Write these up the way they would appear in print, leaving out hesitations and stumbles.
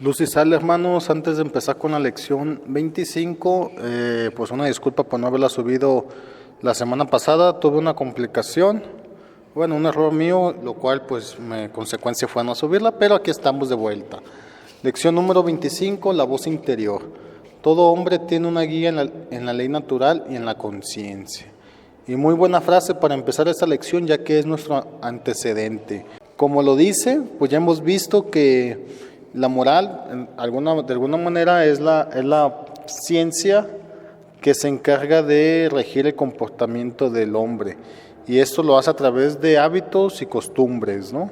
Luz y sal, hermanos, antes de empezar con la lección 25, pues una disculpa por no haberla subido la semana pasada. Tuve una complicación, bueno, un error mío, lo cual pues consecuencia fue no subirla, pero aquí estamos de vuelta. Lección número 25, la voz interior. Todo hombre tiene una guía en la ley natural y en la conciencia. Y muy buena frase para empezar esta lección, ya que es nuestro antecedente. Como lo dice, pues ya hemos visto que la moral, de alguna manera, es la ciencia que se encarga de regir el comportamiento del hombre. Y esto lo hace a través de hábitos y costumbres, ¿no?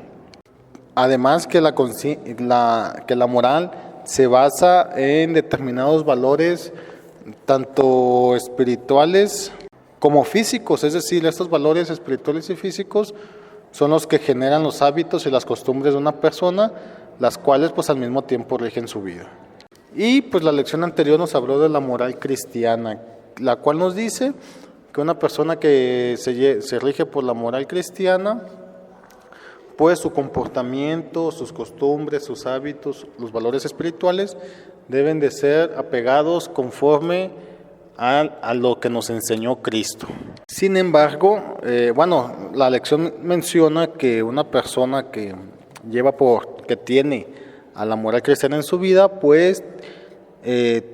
Además que la moral se basa en determinados valores, tanto espirituales como físicos. Es decir, estos valores espirituales y físicos son los que generan los hábitos y las costumbres de una persona, las cuales pues al mismo tiempo rigen su vida. Y pues la lección anterior nos habló de la moral cristiana, la cual nos dice que una persona que se rige por la moral cristiana, pues su comportamiento, sus costumbres, sus hábitos, los valores espirituales deben de ser apegados conforme a lo que nos enseñó Cristo. Sin embargo, la lección menciona que una persona que tiene a la moral cristiana en su vida, pues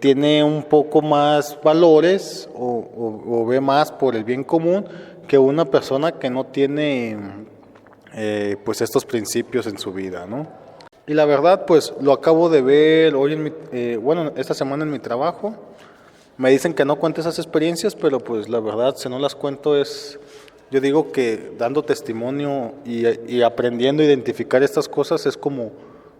tiene un poco más valores o ve más por el bien común que una persona que no tiene pues estos principios en su vida, ¿no? Y la verdad, pues lo acabo de ver hoy esta semana en mi trabajo. Me dicen que no cuente esas experiencias, pero pues la verdad, si no las cuento yo digo que dando testimonio y aprendiendo a identificar estas cosas es como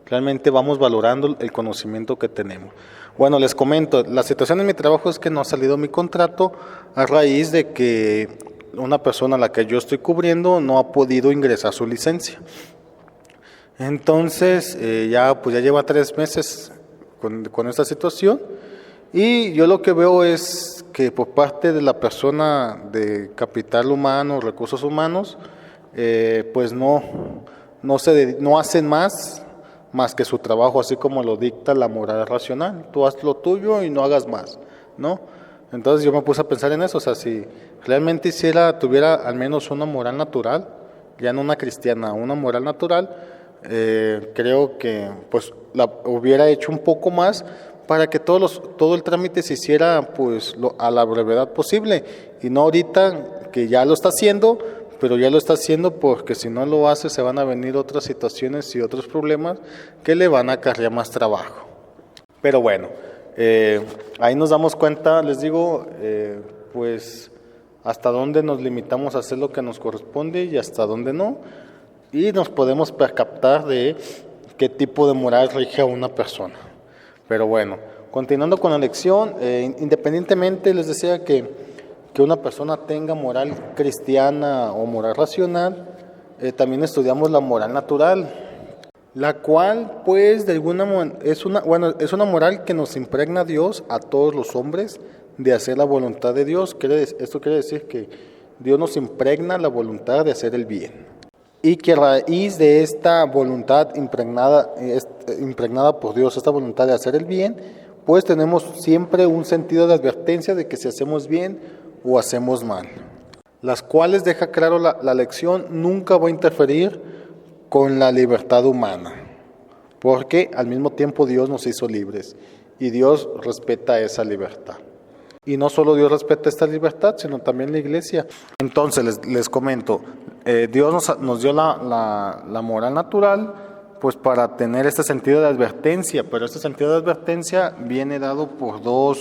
realmente vamos valorando el conocimiento que tenemos. Bueno, les comento, la situación en mi trabajo es que no ha salido mi contrato a raíz de que una persona a la que yo estoy cubriendo no ha podido ingresar su licencia. Entonces, ya lleva 3 meses con esta situación. Y yo lo que veo es que por parte de la persona de capital humano, recursos humanos, pues no hacen más que su trabajo, así como lo dicta la moral racional. Tú haz lo tuyo y no hagas más, ¿no? Entonces yo me puse a pensar en eso, o sea, si realmente tuviera al menos una moral natural, ya no una cristiana, una moral natural, creo que pues la hubiera hecho un poco más para que todo el trámite se hiciera pues a la brevedad posible y no ahorita que ya lo está haciendo, pero ya lo está haciendo porque si no lo hace se van a venir otras situaciones y otros problemas que le van a acarrear más trabajo. Pero bueno, ahí nos damos cuenta, les digo, pues hasta dónde nos limitamos a hacer lo que nos corresponde y hasta dónde no, y nos podemos percatar de qué tipo de moral rige a una persona. Pero bueno, continuando con la lección, independientemente les decía que una persona tenga moral cristiana o moral racional, también estudiamos la moral natural, la cual pues de alguna manera es una moral que nos impregna a Dios, a todos los hombres, de hacer la voluntad de Dios. Esto quiere decir que Dios nos impregna la voluntad de hacer el bien. Y que a raíz de esta voluntad impregnada por Dios, esta voluntad de hacer el bien, pues tenemos siempre un sentido de advertencia de que si hacemos bien o hacemos mal. Las cuales deja claro la lección, nunca va a interferir con la libertad humana, porque al mismo tiempo Dios nos hizo libres y Dios respeta esa libertad. Y no solo Dios respeta esta libertad, sino también la iglesia. Entonces, les comento, Dios nos dio la moral natural, pues para tener este sentido de advertencia, pero este sentido de advertencia viene dado por dos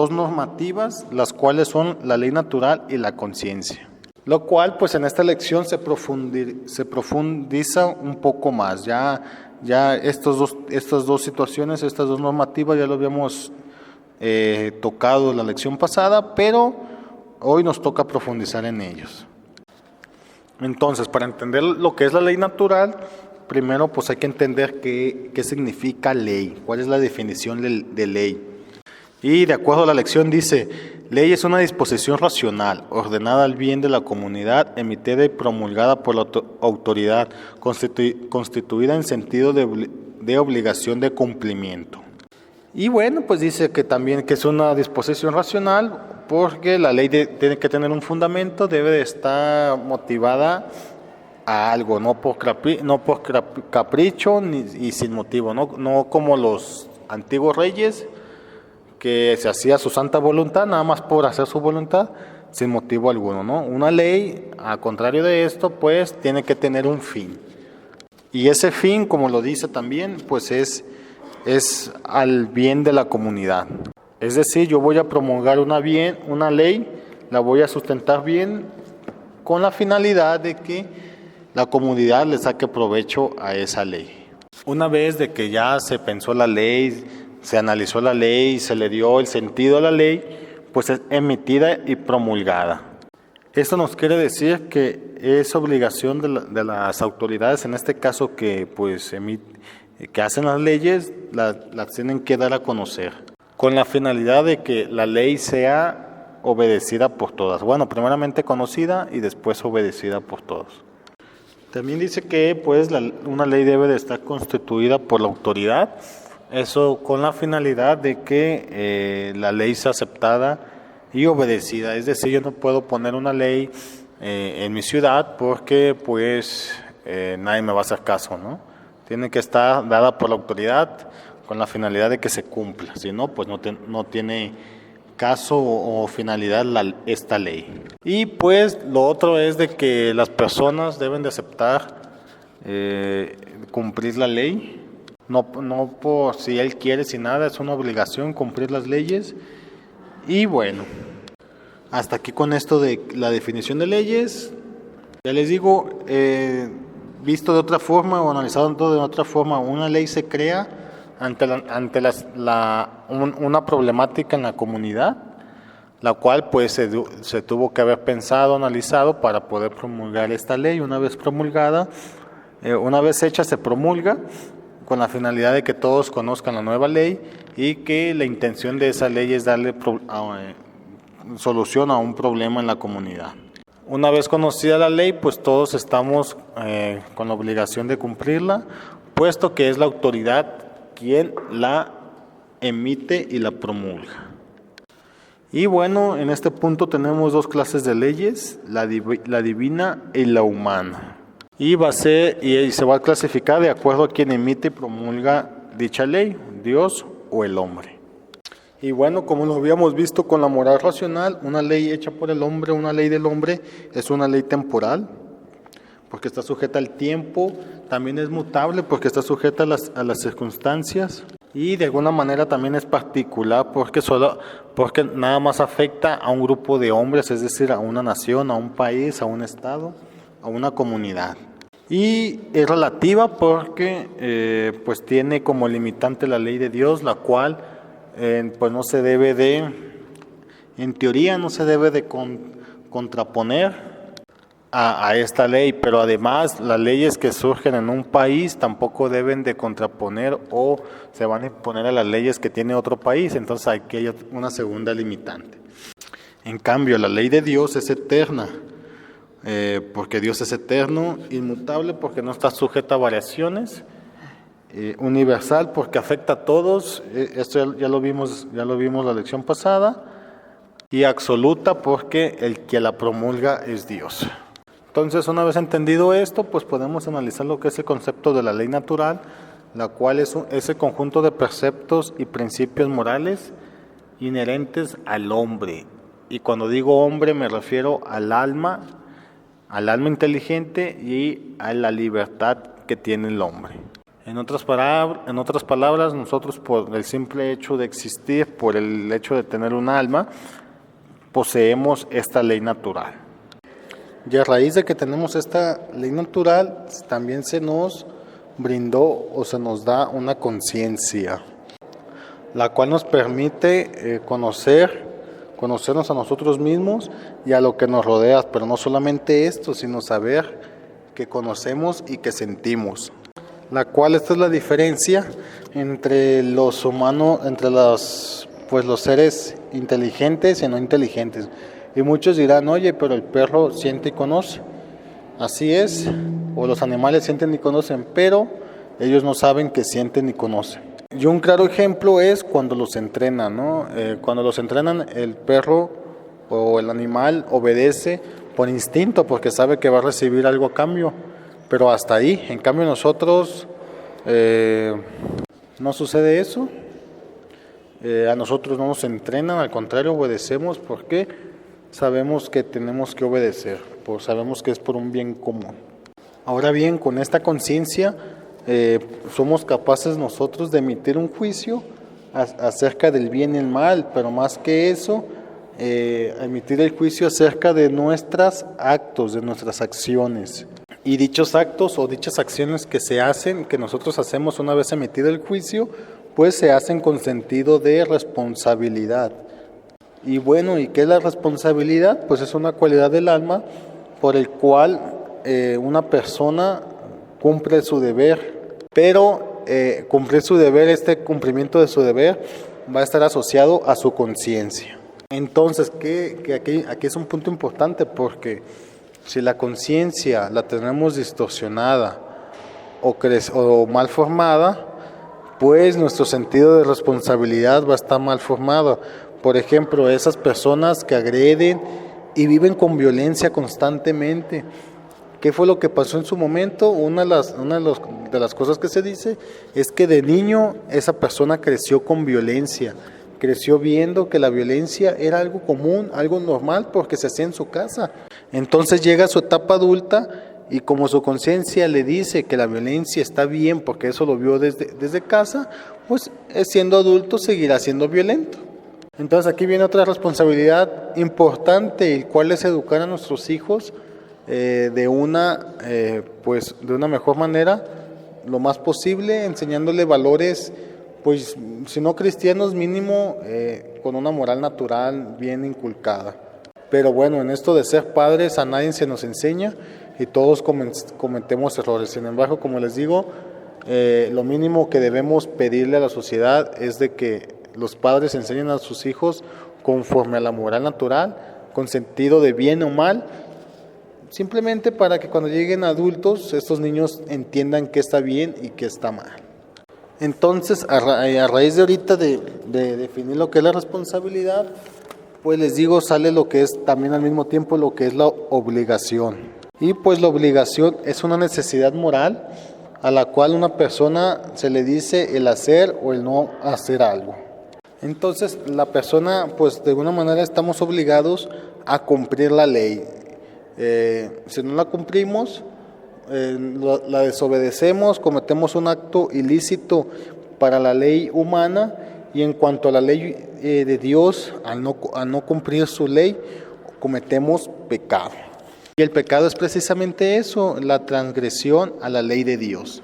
normativas, las cuales son la ley natural y la conciencia. Lo cual, pues en esta lección se profundiza un poco más. Ya estas dos situaciones, estas dos normativas, ya lo habíamos tocado la lección pasada, pero hoy nos toca profundizar en ellos. Entonces, para entender lo que es la ley natural, primero pues hay que entender qué significa ley, cuál es la definición de ley. Y de acuerdo a la lección dice, ley es una disposición racional, ordenada al bien de la comunidad, emitida y promulgada por la autoridad, constituida en sentido de de obligación de cumplimiento. Y bueno, pues dice que también que es una disposición racional, porque la ley tiene que tener un fundamento, debe de estar motivada a algo, no por capricho y sin motivo, no como los antiguos reyes, que se hacía su santa voluntad, nada más por hacer su voluntad, sin motivo alguno, ¿no? Una ley, al contrario de esto, pues tiene que tener un fin. Y ese fin, como lo dice también, pues es al bien de la comunidad. Es decir, yo voy a promulgar una ley, la voy a sustentar bien, con la finalidad de que la comunidad le saque provecho a esa ley. Una vez de que ya se pensó la ley, se analizó la ley, se le dio el sentido a la ley, pues es emitida y promulgada. Esto nos quiere decir que es obligación de las autoridades, en este caso que hacen las leyes, las tienen que dar a conocer, con la finalidad de que la ley sea obedecida por todas. Bueno, primeramente conocida y después obedecida por todos. También dice que pues una ley debe de estar constituida por la autoridad, eso con la finalidad de que la ley sea aceptada y obedecida. Es decir, yo no puedo poner una ley en mi ciudad porque pues nadie me va a hacer caso, ¿no? Tiene que estar dada por la autoridad con la finalidad de que se cumpla, si no, pues no tiene caso o finalidad esta ley. Y pues lo otro es de que las personas deben de aceptar cumplir la ley, no por si él quiere, si nada, es una obligación cumplir las leyes. Y bueno, hasta aquí con esto de la definición de leyes. Ya les digo, visto de otra forma o analizado de otra forma, una ley se crea ante una problemática en la comunidad, la cual pues se tuvo que haber pensado, analizado para poder promulgar esta ley. Una vez promulgada, una vez hecha, se promulga con la finalidad de que todos conozcan la nueva ley y que la intención de esa ley es darle solución a un problema en la comunidad. Una vez conocida la ley, pues todos estamos con la obligación de cumplirla, puesto que es la autoridad quien la emite y la promulga. Y bueno, en este punto tenemos dos clases de leyes, la divina y la humana. Y se va a clasificar de acuerdo a quien emite y promulga dicha ley, Dios o el hombre. Y bueno, como lo habíamos visto con la moral racional, una ley hecha por el hombre, una ley del hombre, es una ley temporal, porque está sujeta al tiempo, también es mutable porque está sujeta a las circunstancias, y de alguna manera también es particular porque nada más afecta a un grupo de hombres, es decir, a una nación, a un país, a un estado, a una comunidad. Y es relativa porque pues tiene como limitante la ley de Dios, la cual pues no se debe en teoría no se debe de contraponer a esta ley, pero además las leyes que surgen en un país tampoco deben de contraponer o se van a imponer a las leyes que tiene otro país, entonces aquí hay una segunda limitante. En cambio, la ley de Dios es eterna, porque Dios es eterno, inmutable porque no está sujeta a variaciones, universal porque afecta a todos, esto ya lo vimos la lección pasada, y absoluta porque el que la promulga es Dios. Entonces, una vez entendido esto, pues podemos analizar lo que es el concepto de la ley natural, la cual es ese conjunto de preceptos y principios morales inherentes al hombre. Y cuando digo hombre me refiero al alma inteligente y a la libertad que tiene el hombre. En otras palabras, nosotros por el simple hecho de existir, por el hecho de tener un alma, poseemos esta ley natural. Y a raíz de que tenemos esta ley natural, también se nos brindó o se nos da una conciencia, la cual nos permite conocernos a nosotros mismos y a lo que nos rodea, pero no solamente esto, sino saber que conocemos y que sentimos. La cual esta es la diferencia entre los humanos, entre los seres inteligentes y no inteligentes. Y muchos dirán, oye, pero el perro siente y conoce. Así es, o los animales sienten y conocen, pero ellos no saben que sienten ni conocen. Y un claro ejemplo es cuando los entrenan, ¿no? Cuando los entrenan, el perro o el animal obedece por instinto porque sabe que va a recibir algo a cambio, pero hasta ahí. En cambio nosotros no sucede eso. A nosotros no nos entrenan, al contrario, obedecemos porque sabemos que tenemos que obedecer, sabemos que es por un bien común. Ahora bien, con esta conciencia somos capaces nosotros de emitir un juicio acerca del bien y el mal, pero más que eso, emitir el juicio acerca de nuestros actos, de nuestras acciones. Y dichos actos o dichas acciones que se hacen, que nosotros hacemos una vez emitido el juicio, pues se hacen con sentido de responsabilidad. Y bueno, ¿y qué es la responsabilidad? Pues es una cualidad del alma por el cual una persona cumple su deber, pero cumplir su deber, este cumplimiento de su deber va a estar asociado a su conciencia. Entonces, que aquí es un punto importante, porque si la conciencia la tenemos distorsionada o mal formada, pues nuestro sentido de responsabilidad va a estar mal formado. Por ejemplo, esas personas que agreden y viven con violencia constantemente. ¿Qué fue lo que pasó en su momento? Una de las cosas que se dice es que de niño esa persona creció con violencia. Creció viendo que la violencia era algo común, algo normal, porque se hacía en su casa. Entonces llega a su etapa adulta y como su conciencia le dice que la violencia está bien porque eso lo vio desde casa, pues siendo adulto seguirá siendo violento. Entonces aquí viene otra responsabilidad importante, el cual es educar a nuestros hijos de una mejor manera, lo más posible, enseñándole valores, pues si no cristianos, mínimo con una moral natural bien inculcada. Pero bueno, en esto de ser padres a nadie se nos enseña y todos cometemos errores. Sin embargo, como les digo, lo mínimo que debemos pedirle a la sociedad es de que los padres enseñen a sus hijos conforme a la moral natural, con sentido de bien o mal, simplemente para que cuando lleguen adultos, estos niños entiendan qué está bien y qué está mal. Entonces, a raíz de ahorita de definir lo que es la responsabilidad, pues les digo, sale lo que es también al mismo tiempo lo que es la obligación. Y pues la obligación es una necesidad moral a la cual una persona se le dice el hacer o el no hacer algo. Entonces, la persona, pues de alguna manera estamos obligados a cumplir la ley. Si no la cumplimos, la desobedecemos, cometemos un acto ilícito para la ley humana, y en cuanto a la ley de Dios, al no cumplir su ley, cometemos pecado. Y el pecado es precisamente eso, la transgresión a la ley de Dios.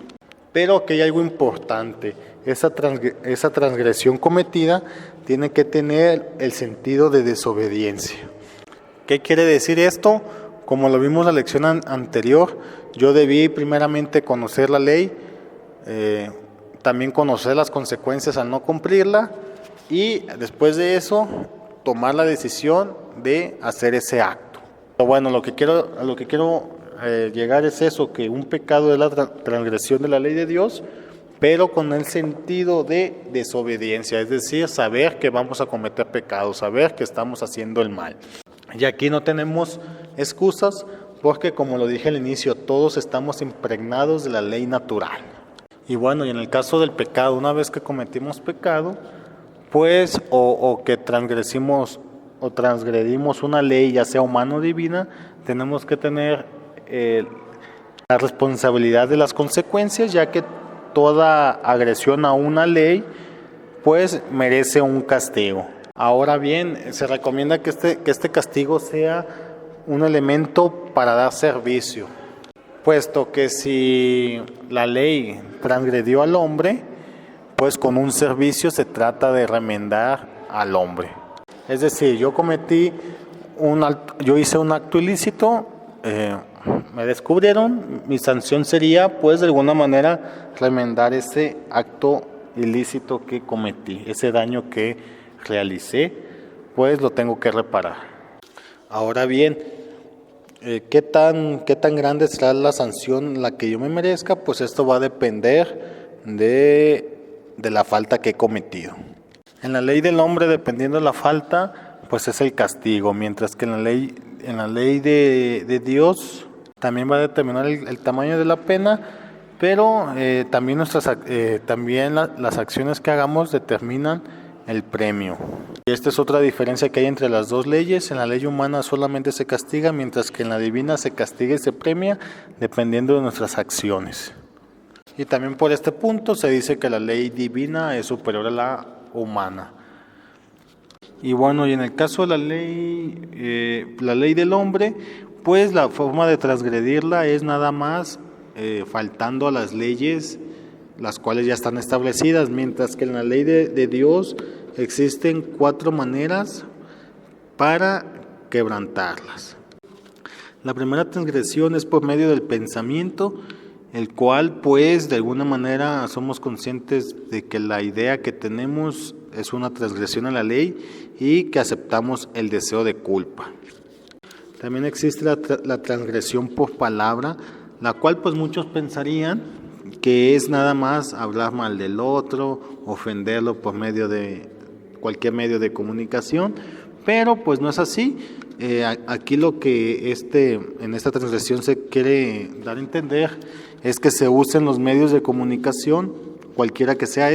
Pero aquí hay algo importante, esa transgresión cometida tiene que tener el sentido de desobediencia. ¿Qué quiere decir esto? Como lo vimos en la lección anterior, yo debí primeramente conocer la ley, también conocer las consecuencias al no cumplirla, y después de eso tomar la decisión de hacer ese acto. Pero bueno, a lo que quiero llegar es eso, que un pecado es la transgresión de la ley de Dios, pero con el sentido de desobediencia, es decir, saber que vamos a cometer pecado, saber que estamos haciendo el mal. Y aquí no tenemos excusas porque, como lo dije al inicio, todos estamos impregnados de la ley natural. Y bueno, y en el caso del pecado, una vez que cometimos pecado, pues o que transgredimos una ley, ya sea humana o divina, tenemos que tener la responsabilidad de las consecuencias, ya que toda agresión a una ley pues merece un castigo. Ahora bien, se recomienda que este castigo sea un elemento para dar servicio, puesto que si la ley transgredió al hombre, pues con un servicio se trata de remendar al hombre. Es decir, yo hice un acto ilícito, me descubrieron, mi sanción sería pues de alguna manera remendar ese acto ilícito que cometí, ese daño que realicé, pues lo tengo que reparar. Ahora bien, qué tan grande será la sanción la que yo me merezca, pues esto va a depender de la falta que he cometido. En la ley del hombre, dependiendo de la falta, pues es el castigo, mientras que en la ley de Dios también va a determinar el tamaño de la pena, pero también las acciones que hagamos determinan el premio. Y esta es otra diferencia que hay entre las dos leyes. En la ley humana solamente se castiga, mientras que en la divina se castiga y se premia dependiendo de nuestras acciones. Y también por este punto se dice que la ley divina es superior a la humana. Y bueno, y en el caso de la ley del hombre, pues la forma de transgredirla es nada más faltando a las leyes las cuales ya están establecidas, mientras que en la ley de Dios existen 4 maneras para quebrantarlas. La primera transgresión es por medio del pensamiento, el cual pues de alguna manera somos conscientes de que la idea que tenemos es una transgresión a la ley y que aceptamos el deseo de culpa. También existe la transgresión por palabra, la cual pues muchos pensarían que es nada más hablar mal del otro, ofenderlo por medio de cualquier medio de comunicación, pero pues no es así. Aquí lo que en esta transgresión se quiere dar a entender es que se usen los medios de comunicación, cualquiera que sea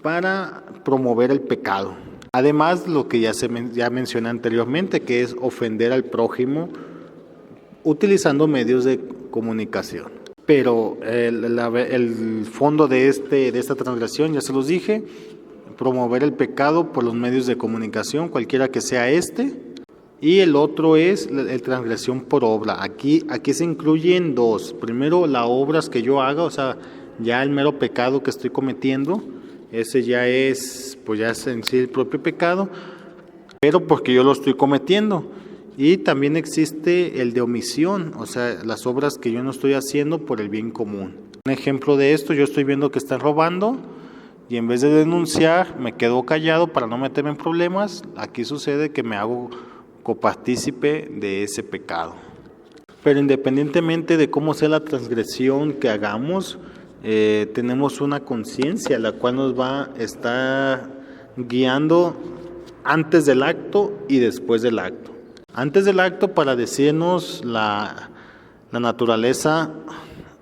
para promover el pecado. Además, lo que ya mencioné anteriormente, que es ofender al prójimo utilizando medios de comunicación. Pero el fondo de esta transgresión, ya se los dije, promover el pecado por los medios de comunicación, cualquiera que sea y el otro es la transgresión por obra. Aquí se incluyen 2. Primero, las obras que yo haga, o sea, ya el mero pecado que estoy cometiendo, ese ya es en sí el propio pecado, pero porque yo lo estoy cometiendo. Y también existe el de omisión, o sea, las obras que yo no estoy haciendo por el bien común. Un ejemplo de esto, yo estoy viendo que están robando y en vez de denunciar me quedo callado para no meterme en problemas. Aquí sucede que me hago copartícipe de ese pecado. Pero independientemente de cómo sea la transgresión que hagamos, tenemos una conciencia la cual nos va a estar guiando antes del acto y después del acto. Antes del acto para decirnos la naturaleza,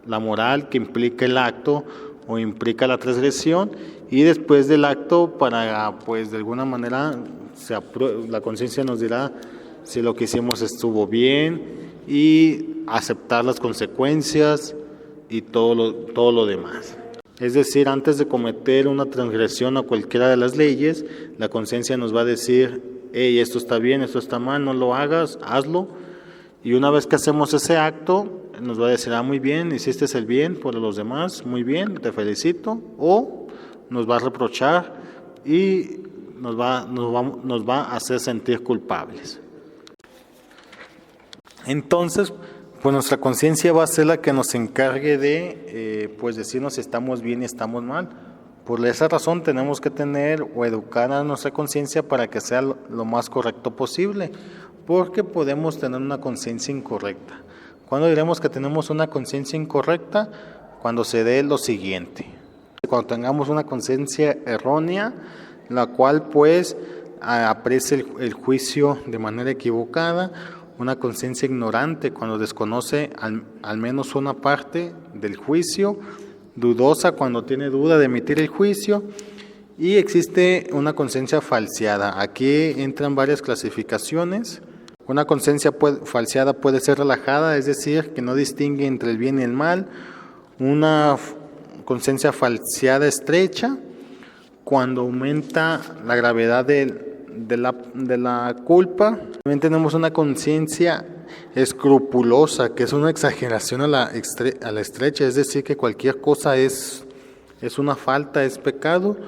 la moral que implica el acto o implica la transgresión, y después del acto para pues de alguna manera la conciencia nos dirá si lo que hicimos estuvo bien y aceptar las consecuencias y todo lo demás. Es decir, antes de cometer una transgresión a cualquiera de las leyes, la conciencia nos va a decir: hey, esto está bien, esto está mal, no lo hagas, hazlo. Y una vez que hacemos ese acto, nos va a decir: muy bien, hiciste el bien por los demás, muy bien, te felicito. O nos va a reprochar y nos va a hacer sentir culpables. Entonces, pues nuestra conciencia va a ser la que nos encargue de decirnos si estamos bien y estamos mal. Por esa razón tenemos que tener o educar a nuestra conciencia para que sea lo más correcto posible, porque podemos tener una conciencia incorrecta. ¿Cuándo diremos que tenemos una conciencia incorrecta? Cuando se dé lo siguiente. Cuando tengamos una conciencia errónea, la cual aprecie el juicio de manera equivocada, una conciencia ignorante cuando desconoce al menos una parte del juicio, dudosa cuando tiene duda de emitir el juicio, y existe una conciencia falseada. Aquí entran varias clasificaciones. Una conciencia falseada puede ser relajada, es decir, que no distingue entre el bien y el mal. Una conciencia falseada estrecha, cuando aumenta la gravedad de la culpa. También tenemos una conciencia escrupulosa, que es una exageración a la estrecha, es decir, que cualquier cosa es una falta, es pecado.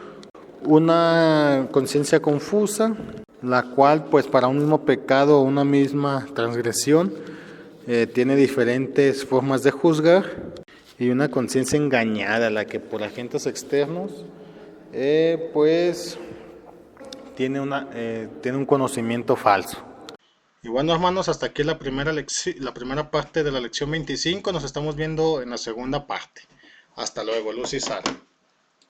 Una conciencia confusa, la cual para un mismo pecado o una misma transgresión tiene diferentes formas de juzgar. Y una conciencia engañada, la que por agentes externos tiene un conocimiento falso. Y bueno, hermanos, hasta aquí la primera parte de la lección 25. Nos estamos viendo en la segunda parte. Hasta luego, luz y sal.